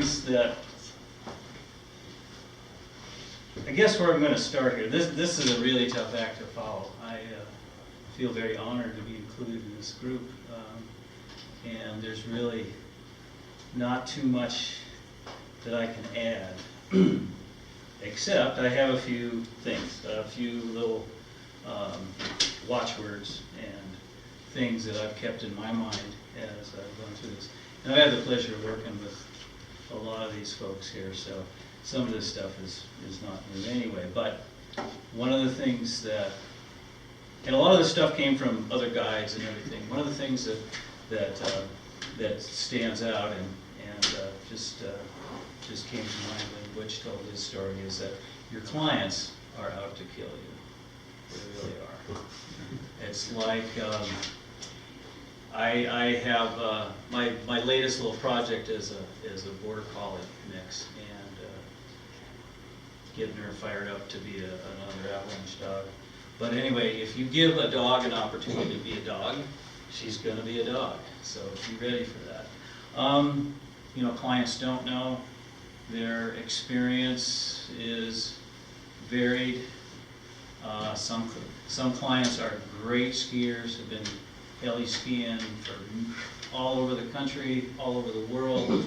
things that, I guess where I'm going to start here, this is a really tough act to follow. I feel very honored to be included in this group, and there's really not too much that I can add, except I have a few things, a few little watchwords and things that I've kept in my mind as I've gone through this. And I've had the pleasure of working with a lot of these folks here, so some of this stuff is not new anyway. But one of the things that, and a lot of this stuff came from other guides and everything, one of the things that stands out and just came to mind when Butch told his story is that your clients are out to kill you. They really are. It's like, I have my latest little project is a border collie mix, and getting her fired up to be another avalanche dog. But anyway, if you give a dog an opportunity to be a dog, she's going to be a dog. So be ready for that. You know, clients don't know. Their experience is varied. Some clients are great skiers, have been heli skiing for all over the country, all over the world,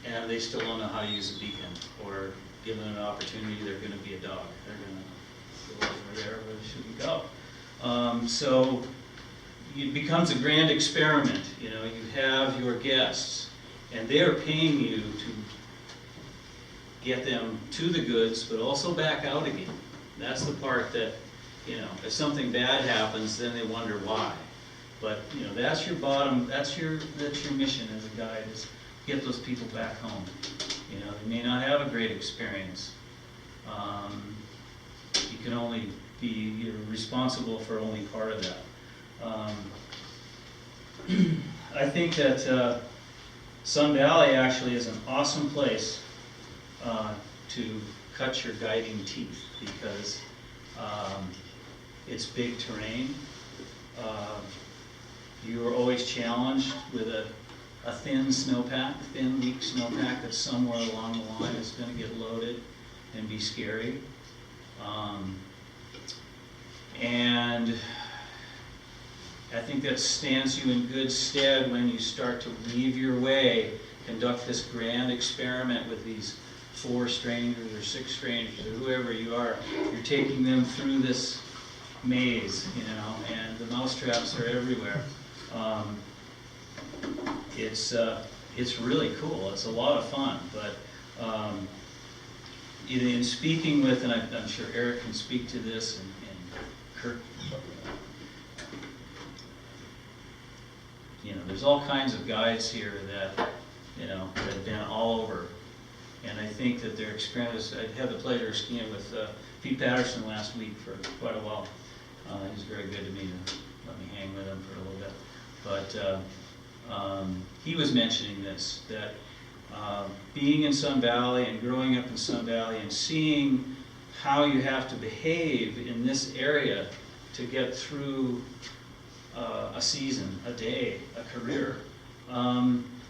and they still don't know how to use a beacon, or given an opportunity, they're going to be a dog. They're going to go over there where they shouldn't go. So it becomes a grand experiment. You know, you have your guests, and they are paying you to get them to the goods, but also back out again. That's the part that, you know, if something bad happens, then they wonder why. But, you know, that's your bottom, that's your mission as a guide, is get those people back home. You know, they may not have a great experience. You can only be, you're responsible for only part of that. I think that Sun Valley actually is an awesome place to cut your guiding teeth, because it's big terrain. You are always challenged with a thin snowpack, thin, weak snowpack that's somewhere along the line is going to get loaded and be scary. And I think that stands you in good stead when you start to weave your way, conduct this grand experiment with these 4 strangers or 6 strangers or whoever you are. You're taking them through this maze, you know, and the mousetraps are everywhere. It's really cool. It's a lot of fun, but in speaking with, and I'm sure Eric can speak to this, and Kurt, you know, there's all kinds of guides here that, you know, that have been all over. And I think that their experience, I had the pleasure of skiing with Pete Patterson last week for quite a while. He was very good to me to let me hang with him for a little bit. But he was mentioning this, that being in Sun Valley and growing up in Sun Valley and seeing how you have to behave in this area to get through a season, a day, a career,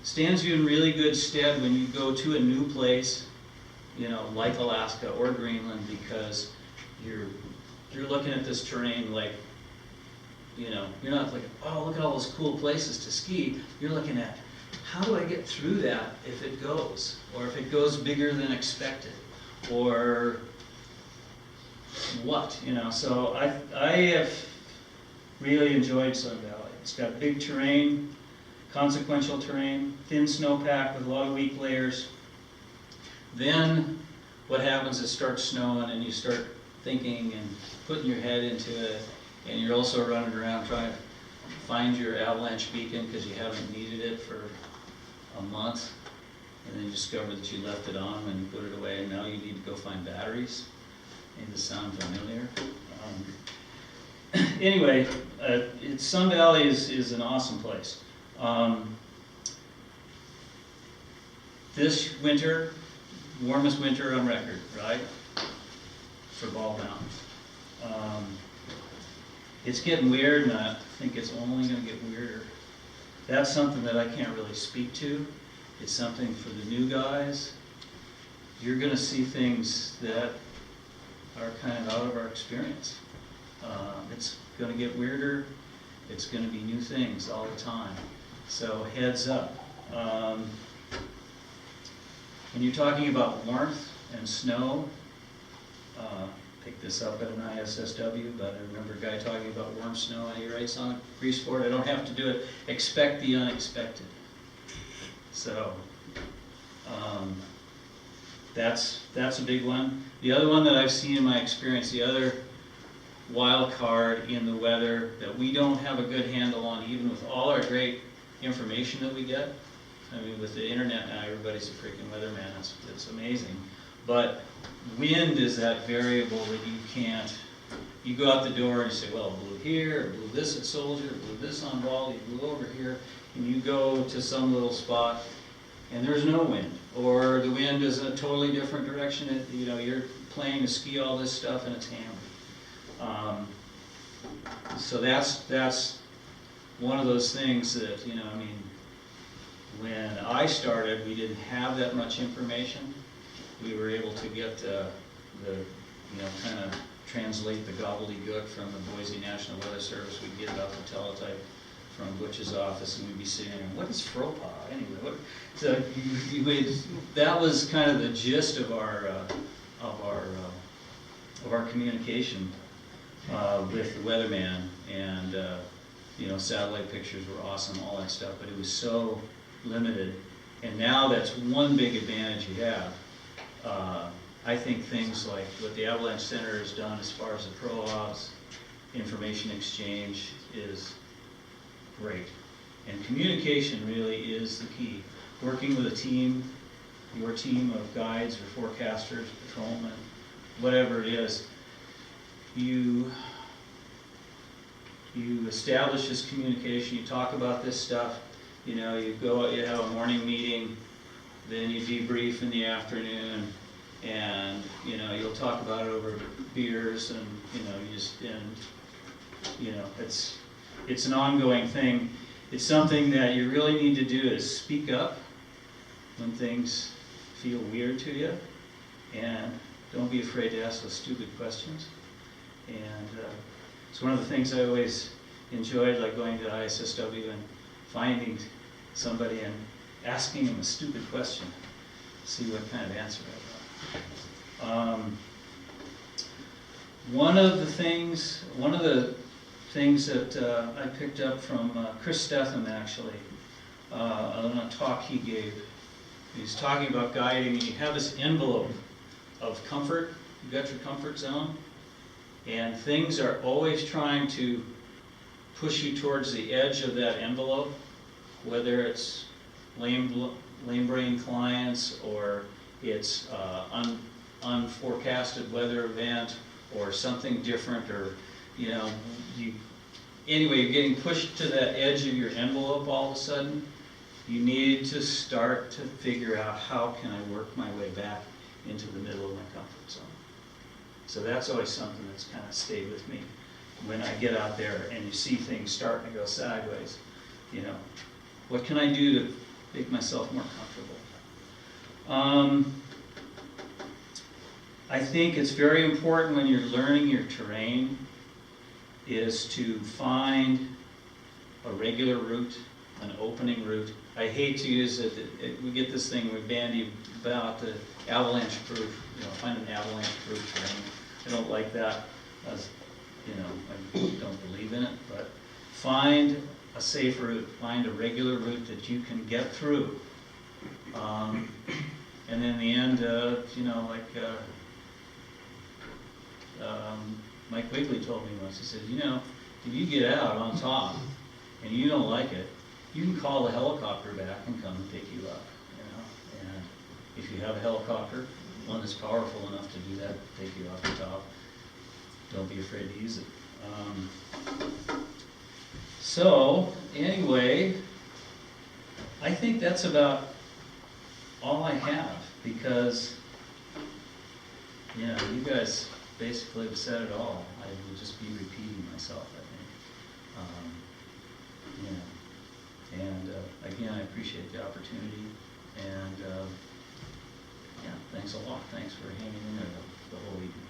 stands you in really good stead when you go to a new place, you know, like Alaska or Greenland, because you're looking at this terrain like, you know, you're not like, oh, look at all those cool places to ski. You're looking at, how do I get through that if it goes, or if it goes bigger than expected, or what, you know. So I have really enjoyed Sun Valley. It's got big terrain, consequential terrain, thin snowpack with a lot of weak layers. Then what happens is it starts snowing and you start thinking and putting your head into it, and you're also running around trying to find your avalanche beacon because you haven't needed it for a month, and then you discover that you left it on when you put it away, and now you need to go find batteries. Does this sound familiar? Anyway, Sun Valley is an awesome place. This winter, warmest winter on record, right? For Bald Mountain. It's getting weird, and I think it's only going to get weirder. That's something that I can't really speak to, It's something for the new guys. You're going to see things that are kind of out of our experience. It's going to get weirder. It's going to be new things all the time. So heads up. When you're talking about warmth and snow, pick this up at an ISSW, but I remember a guy talking about warm snow, and he writes on a grease board, I don't have to do it, expect the unexpected. So that's a big one. The other one that I've seen in my experience, the other wild card in the weather that we don't have a good handle on, even with all our great information that we get. I mean, with the internet now, everybody's a freaking weatherman. It's amazing. But wind is that variable that you can't. You go out the door and you say, well, it blew here, it blew this at Soldier, it blew this on Wall, it blew over here, and you go to some little spot and there's no wind, or the wind is in a totally different direction. You're planning to ski all this stuff and it's hammered. So that's one of those things that, when I started, we didn't have that much information. We were able to get kind of translate the gobbledygook from the Boise National Weather Service. We'd get it off the teletype from Butch's office, and we'd be sitting there, what is FROPA? Anyway, that was kind of the gist of our communication with the weatherman, and satellite pictures were awesome, all that stuff, but it was so limited. And now that's one big advantage you have. I think things like what the Avalanche Center has done as far as the pro-ops, information exchange is great. And communication really is the key. Working with a team, your team of guides or forecasters, patrolmen, whatever it is, you establish this communication, you talk about this stuff, you have a morning meeting, then you debrief in the afternoon, and you'll talk about it over beers, and it's an ongoing thing. It's something that you really need to do, is speak up when things feel weird to you, and don't be afraid to ask those stupid questions. And it's one of the things I always enjoyed, like going to ISSW and finding somebody and asking them a stupid question, see what kind of answer I got. One of the things that I picked up from Chris Stetham, actually, on a talk he gave. He's talking about guiding, and you have this envelope of comfort. You've got your comfort zone, and things are always trying to push you towards the edge of that envelope, whether it's lame brain clients, or it's unforecasted weather event, or something different, or anyway, you're getting pushed to that edge of your envelope all of a sudden. You need to start to figure out, how can I work my way back into the middle of my comfort zone. So that's always something that's kind of stayed with me. When I get out there and you see things starting to go sideways, what can I do to make myself more comfortable? I think it's very important when you're learning your terrain is to find a regular route, an opening route. I hate to use it. We get this thing, we bandy about the avalanche-proof, find an avalanche-proof terrain. I don't like that. I don't believe in it, but find a safe route, find a regular route that you can get through. And in the end, Mike Wigley told me once, he said, if you get out on top and you don't like it, you can call the helicopter back and come and pick you up, and if you have a helicopter, one that's powerful enough to do that, take you off the top, don't be afraid to use it. So anyway, I think that's about all I have, because you guys basically have said it all. I will just be repeating myself, I think. And again, I appreciate the opportunity. And, yeah, thanks a lot. Thanks for hanging in there the whole evening.